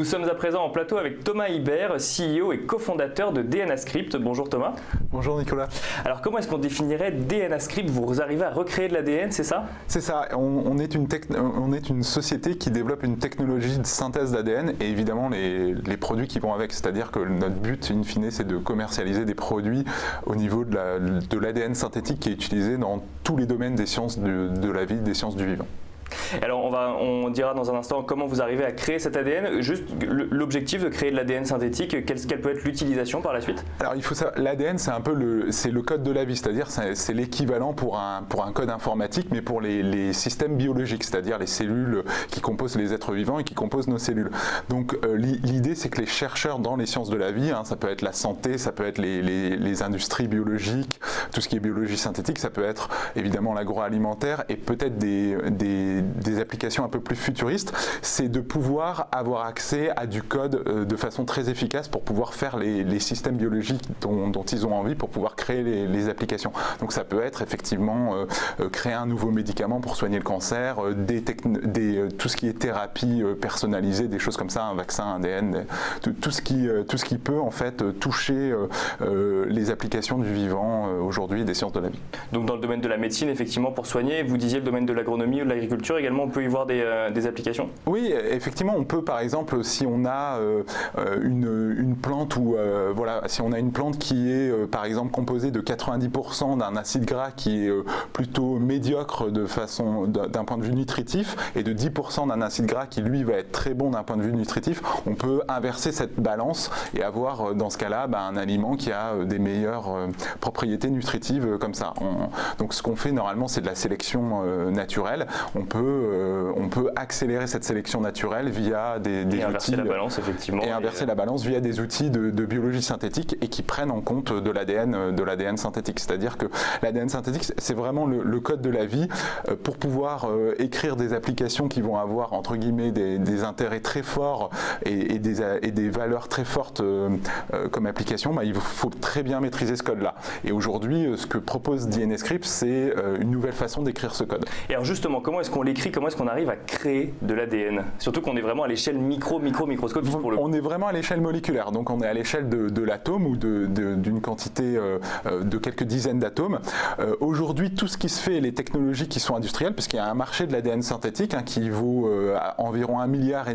Nous sommes à présent en plateau avec Thomas Hibert, CEO et cofondateur de DNA Script. Bonjour Thomas. Bonjour Nicolas. Alors comment est-ce qu'on définirait DNA Script? Vous arrivez à recréer de l'ADN, c'est ça? C'est ça, on est une société qui développe une technologie de synthèse d'ADN et évidemment les produits qui vont avec. C'est-à-dire que notre but, in fine, c'est de commercialiser des produits au niveau de l'ADN synthétique qui est utilisé dans tous les domaines des sciences de la vie, des sciences du vivant. Alors on dira dans un instant comment vous arrivez à créer cet ADN. Juste l'objectif de créer de l'ADN synthétique, quelle peut être l'utilisation par la suite? Alors il faut savoir, l'ADN c'est un peu le code de la vie, c'est-à-dire c'est l'équivalent pour un code informatique, mais pour les systèmes biologiques, c'est-à-dire les cellules qui composent les êtres vivants et qui composent nos cellules. Donc l'idée c'est que les chercheurs dans les sciences de la vie, ça peut être la santé, ça peut être les industries biologiques, tout ce qui est biologie synthétique, ça peut être évidemment l'agroalimentaire et peut-être des applications un peu plus futuristes, c'est de pouvoir avoir accès à du code de façon très efficace pour pouvoir faire les systèmes biologiques dont ils ont envie, pour pouvoir créer les applications. Donc ça peut être effectivement créer un nouveau médicament pour soigner le cancer, tout ce qui est thérapie personnalisée, des choses comme ça, un vaccin ADN, tout ce qui peut en fait toucher les applications du vivant aujourd'hui des sciences de la vie. Donc dans le domaine de la médecine, effectivement, pour soigner, vous disiez le domaine de l'agronomie ou de l'agriculture également, on peut y voir des applications? Oui, effectivement, on peut par exemple, si on a une plante ou voilà, si on a une plante qui est par exemple composée de 90% d'un acide gras qui est plutôt médiocre d'un point de vue nutritif et de 10% d'un acide gras qui lui va être très bon d'un point de vue nutritif, on peut inverser cette balance et avoir dans ce cas-là un aliment qui a des meilleures propriétés nutritives comme ça. Donc ce qu'on fait normalement, c'est de la sélection naturelle. On peut accélérer cette sélection naturelle via des outils. Inverser la balance, effectivement. Et inverser la balance via des outils de biologie synthétique et qui prennent en compte de l'ADN synthétique. C'est-à-dire que l'ADN synthétique, c'est vraiment le code de la vie pour pouvoir écrire des applications qui vont avoir, entre guillemets, des intérêts très forts et des valeurs très fortes comme application. Il faut très bien maîtriser ce code-là. Et aujourd'hui, ce que propose DNA Script, c'est une nouvelle façon d'écrire ce code. Et alors justement, comment est-ce qu'on l'écrit, comment est-ce qu'on arrive à créer de l'ADN? Surtout qu'on est vraiment à l'échelle microscopique pour le coup. On est vraiment à l'échelle moléculaire, donc on est à l'échelle de l'atome ou d'une quantité de quelques dizaines d'atomes. Aujourd'hui, tout ce qui se fait, les technologies qui sont industrielles, puisqu'il y a un marché de l'ADN synthétique qui vaut environ 1,5 milliard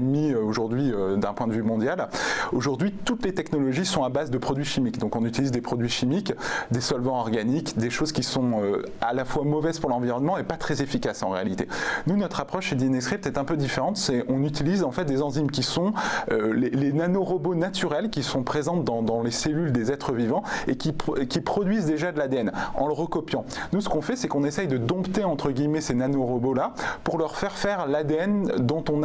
aujourd'hui d'un point de vue mondial. Aujourd'hui, toutes les technologies sont à base de produits chimiques. Donc on utilise des produits chimiques, des solvants organiques, des choses qui sont à la fois mauvaises pour l'environnement et pas très efficaces en réalité. Nous, notre approche chez DNA Script est un peu différente. On utilise en fait des enzymes qui sont les nanorobots naturels qui sont présents dans les cellules des êtres vivants et qui produisent déjà de l'ADN en le recopiant. Nous, ce qu'on fait, c'est qu'on essaye de dompter entre guillemets ces nanorobots-là pour leur faire l'ADN dont on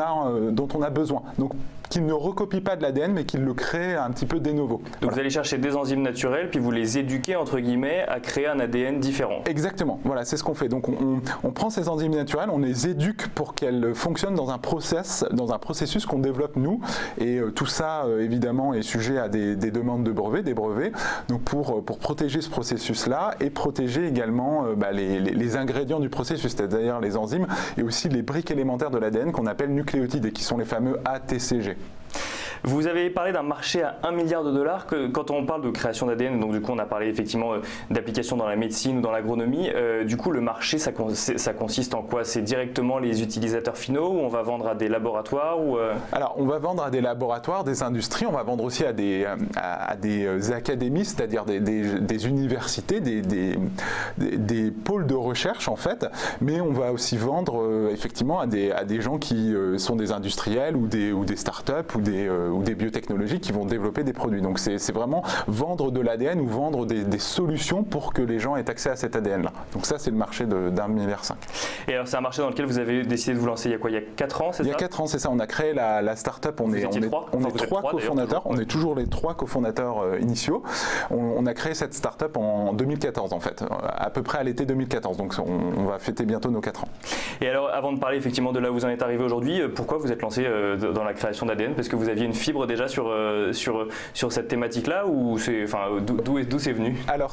a besoin. Donc, qu'ils ne recopient pas de l'ADN, mais qu'ils le créent un petit peu de novo. Donc voilà. Vous allez chercher des enzymes naturelles, puis vous les éduquez, entre guillemets, à créer un ADN différent. Exactement, voilà, c'est ce qu'on fait. Donc on prend ces enzymes naturelles, on les éduque pour qu'elles fonctionnent dans un processus qu'on développe nous. Et tout ça, évidemment, est sujet à des demandes de brevets, des brevets. Donc pour protéger ce processus-là et protéger également les ingrédients du processus, c'est-à-dire les enzymes, et aussi les briques élémentaires de l'ADN qu'on appelle nucléotides et qui sont les fameux ATCG. Vous avez parlé d'un marché à 1 milliard de dollars. Quand on parle de création d'ADN, donc du coup on a parlé effectivement d'applications dans la médecine ou dans l'agronomie, du coup le marché ça consiste en quoi? C'est directement les utilisateurs finaux ou on va vendre à des laboratoires Alors on va vendre à des laboratoires, des industries, on va vendre aussi à des académies, c'est-à-dire des universités, des pôles de recherche en fait, mais on va aussi vendre effectivement à des gens qui sont des industriels ou des startups ou des biotechnologies qui vont développer des produits. Donc c'est vraiment vendre de l'ADN ou vendre des solutions pour que les gens aient accès à cet ADN-là. Donc ça, c'est le marché d'1,5 milliard. Et alors c'est un marché dans lequel vous avez décidé de vous lancer il y a quoi? Il y a 4 ans, c'est ça? Il y a 4 ans, c'est ça. On a créé la start-up. On est 3 cofondateurs. On est toujours les 3 cofondateurs initiaux. On a créé cette start-up en 2014 en fait, à peu près à l'été 2014. Donc on va fêter bientôt nos 4 ans. Et alors avant de parler effectivement de là où vous en êtes arrivé aujourd'hui, pourquoi vous êtes lancé dans la création d'ADN? Parce que vous aviez une fibre déjà sur cette thématique-là, ou d'où c'est venu? Alors,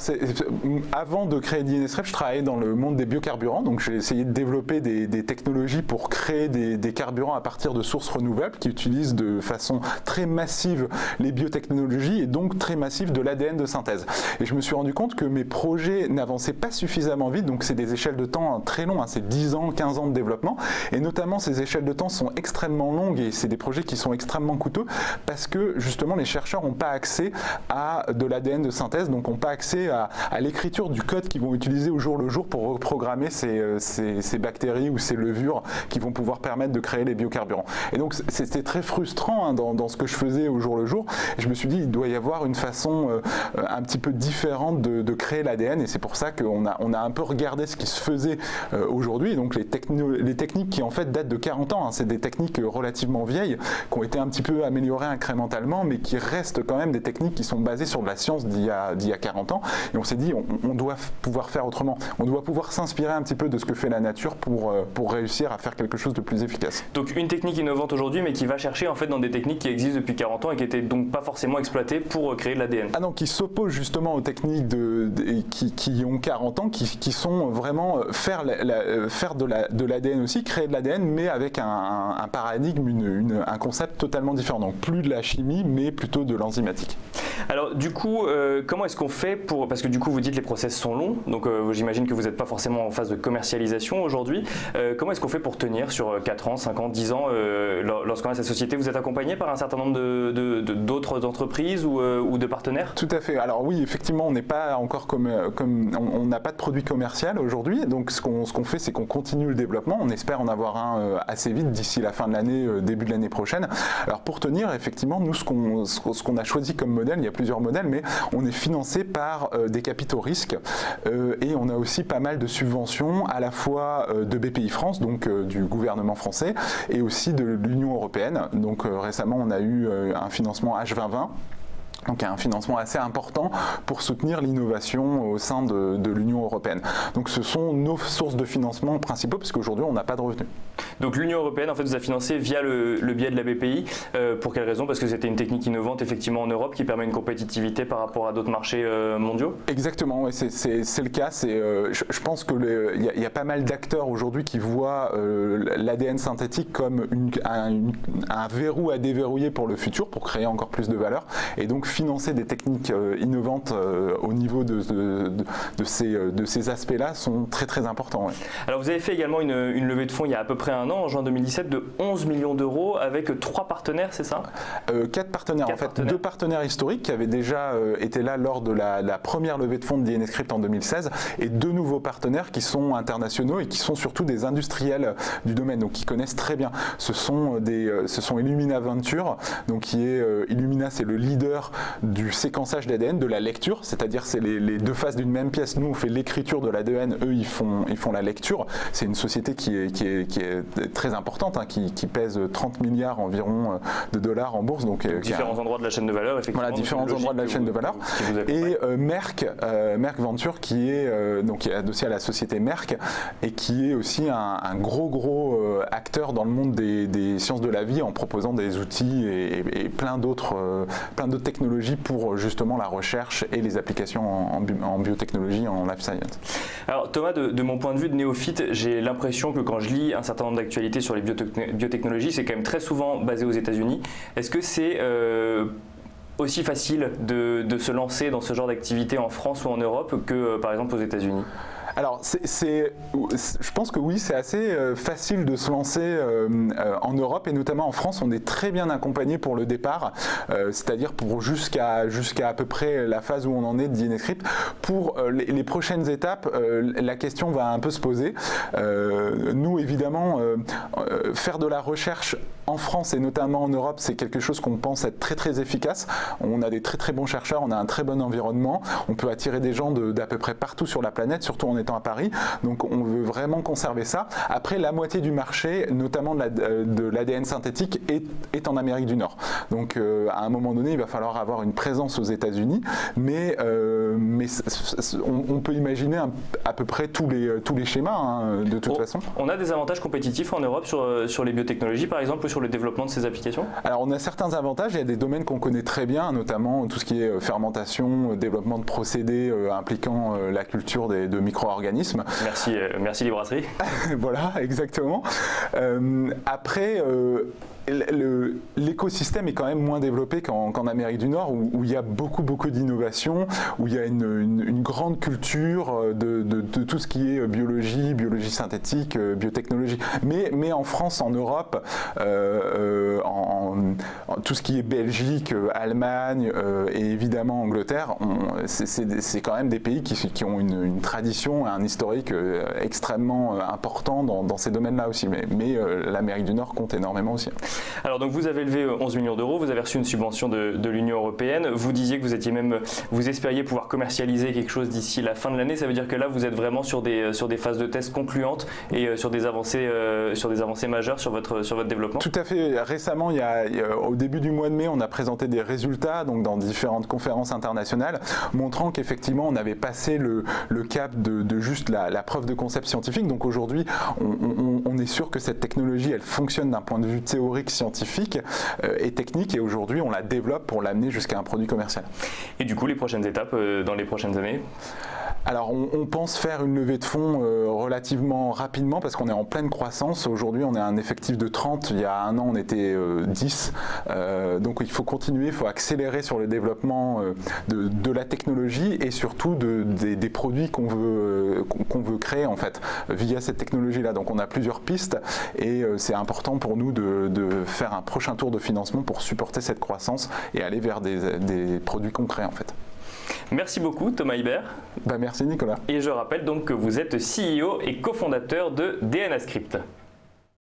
avant de créer DNSREP, je travaillais dans le monde des biocarburants, donc j'ai essayé de développer des technologies pour créer des carburants à partir de sources renouvelables qui utilisent de façon très massive les biotechnologies et donc très massive de l'ADN de synthèse. Et je me suis rendu compte que mes projets n'avançaient pas suffisamment vite, donc c'est des échelles de temps très longues, c'est 10 ans, 15 ans de développement, et notamment ces échelles de temps sont extrêmement longues et c'est des projets qui sont extrêmement coûteux parce que justement les chercheurs n'ont pas accès à de l'ADN de synthèse, donc n'ont pas accès à l'écriture du code qu'ils vont utiliser au jour le jour pour reprogrammer ces bactéries ou ces levures qui vont pouvoir permettre de créer les biocarburants. Et donc c'était très frustrant dans ce que je faisais au jour le jour. Et je me suis dit il doit y avoir une façon un petit peu différente de créer l'ADN, et c'est pour ça qu'on a un peu regardé ce qui se faisait aujourd'hui. Donc les techniques qui en fait datent de 40 ans, c'est des techniques relativement vieilles qui ont été un petit peu améliorées incrémentalement, mais qui restent quand même des techniques qui sont basées sur de la science d'il y a 40 ans. Et on s'est dit on doit pouvoir faire autrement. On doit pouvoir s'inspirer un petit peu de ce que fait la nature pour réussir à faire quelque chose de plus efficace. Donc une technique innovante aujourd'hui, mais qui va chercher en fait dans des techniques qui existent depuis 40 ans et qui n'étaient donc pas forcément exploitées pour créer de l'ADN. Ah non, qui s'opposent justement aux techniques qui ont 40 ans, qui sont vraiment faire de l'ADN aussi, créer de l'ADN, mais avec un paradigme, un concept totalement différent. Donc plus de la chimie, mais plutôt de l'enzymatique. Alors du coup, comment est-ce qu'on fait pour... Parce que du coup, vous dites que les process sont longs, donc j'imagine que vous n'êtes pas forcément en phase de commercialisation aujourd'hui. Comment est-ce qu'on fait pour tenir sur 4 ans, 5 ans, 10 ans lorsqu'on a cette société? Vous êtes accompagné par un certain nombre d'autres entreprises ou de partenaires? Tout à fait. Alors oui, effectivement, on n'est pas encore on n'a pas de produit commercial aujourd'hui. Donc ce qu'on fait, c'est qu'on continue le développement. On espère en avoir un assez vite d'ici la fin de l'année, début de l'année prochaine. Alors pour tenir, effectivement, nous, ce qu'on a choisi comme modèle, il y a plusieurs modèles, mais on est financé par des capitaux risques et on a aussi pas mal de subventions à la fois de BPI France, donc du gouvernement français, et aussi de l'Union européenne. Donc récemment, on a eu un financement H2020. Donc un financement assez important pour soutenir l'innovation au sein de l'Union européenne. Donc ce sont nos sources de financement principaux, parce qu'aujourd'hui on n'a pas de revenus. Donc l'Union européenne en fait vous a financé via le biais de la BPI. Pour quelle raison? Parce que c'était une technique innovante effectivement en Europe qui permet une compétitivité par rapport à d'autres marchés mondiaux? Exactement, ouais, c'est le cas. Je pense qu'il y a pas mal d'acteurs aujourd'hui qui voient l'ADN synthétique comme un verrou à déverrouiller pour le futur, pour créer encore plus de valeur. Et donc financer des techniques innovantes au niveau de ces aspects-là sont très très importants. Ouais. Alors vous avez fait également une levée de fonds il y a à peu près un an, en juin 2017, de 11 millions d'euros avec 3 partenaires, c'est ça? 4 partenaires en fait. 2 partenaires historiques qui avaient déjà été là lors de la première levée de fonds de DNSCrypt en 2016, et 2 nouveaux partenaires qui sont internationaux et qui sont surtout des industriels du domaine, donc qui connaissent très bien. Ce sont Illumina Venture, donc qui est Illumina, c'est le leader du séquençage d'ADN, de la lecture, c'est-à-dire c'est les deux faces d'une même pièce. Nous on fait l'écriture de l'ADN, eux ils font la lecture. C'est une société qui est très importante, qui pèse 30 milliards environ de dollars en bourse. Donc différents endroits de la chaîne de valeur, effectivement. Voilà, différents endroits de la chaîne de valeur. Et Merck Venture qui est adossé à la société Merck et qui est aussi un gros acteur dans le monde des sciences de la vie en proposant des outils et plein d'autres technologies pour justement la recherche et les applications en biotechnologie, en life science. Alors Thomas, de mon point de vue de néophyte, j'ai l'impression que quand je lis un certain nombre d'actualités sur les biotechnologies, c'est quand même très souvent basé aux États-Unis. Est-ce que c'est aussi facile de se lancer dans ce genre d'activité en France ou en Europe que par exemple aux États-Unis? Alors, je pense que oui, c'est assez facile de se lancer en Europe, et notamment en France, on est très bien accompagné pour le départ, c'est-à-dire pour jusqu'à à peu près la phase où on en est de DNSCrypt. Pour les prochaines étapes, la question va un peu se poser. Nous, évidemment, faire de la recherche en France et notamment en Europe, c'est quelque chose qu'on pense être très très efficace. On a des très très bons chercheurs, on a un très bon environnement, on peut attirer des gens d'à peu près partout sur la planète, surtout en étant à Paris, donc on veut vraiment conserver ça. Après, la moitié du marché, notamment de l'ADN synthétique, est en Amérique du Nord. Donc à un moment donné, il va falloir avoir une présence aux États-Unis, mais on peut imaginer à peu près tous les schémas, de toute façon. On a des avantages compétitifs en Europe sur les biotechnologies, par exemple, ou sur sur le développement de ces applications? Alors on a certains avantages, il y a des domaines qu'on connaît très bien, notamment tout ce qui est fermentation, développement de procédés impliquant la culture de micro-organismes. Merci les brasseries. Voilà, exactement. Après, l'écosystème est quand même moins développé qu'en Amérique du Nord, où il y a beaucoup d'innovation, où il y a une grande culture de tout ce qui est biologie synthétique, biotechnologie. Mais en France, en Europe, tout ce qui est Belgique, Allemagne et évidemment Angleterre, c'est quand même des pays qui ont une tradition, un historique extrêmement important dans ces domaines-là aussi. Mais l'Amérique du Nord compte énormément aussi. Alors donc vous avez levé 11 millions d'euros, vous avez reçu une subvention de l'Union européenne, vous disiez que vous espériez pouvoir commercialiser quelque chose d'ici la fin de l'année, ça veut dire que là vous êtes vraiment sur des phases de tests concluantes et sur des avancées majeures sur votre développement? Tout à fait. Récemment, au début du mois de mai, on a présenté des résultats donc dans différentes conférences internationales, montrant qu'effectivement on avait passé le cap de juste la preuve de concept scientifique. Donc aujourd'hui, on est sûr que cette technologie, elle fonctionne d'un point de vue théorique, scientifique et technique, et aujourd'hui on la développe pour l'amener jusqu'à un produit commercial. Et du coup, les prochaines étapes dans les prochaines années? Alors on pense faire une levée de fonds relativement rapidement parce qu'on est en pleine croissance. Aujourd'hui on est à un effectif de 30, il y a un an on était 10. Donc il faut continuer, il faut accélérer sur le développement de la technologie et surtout des produits qu'on veut créer en fait via cette technologie-là. Donc on a plusieurs pistes et c'est important pour nous de faire un prochain tour de financement pour supporter cette croissance et aller vers des produits concrets en fait. Merci beaucoup Thomas Hibert. Merci Nicolas. Et je rappelle donc que vous êtes CEO et cofondateur de DNA Script.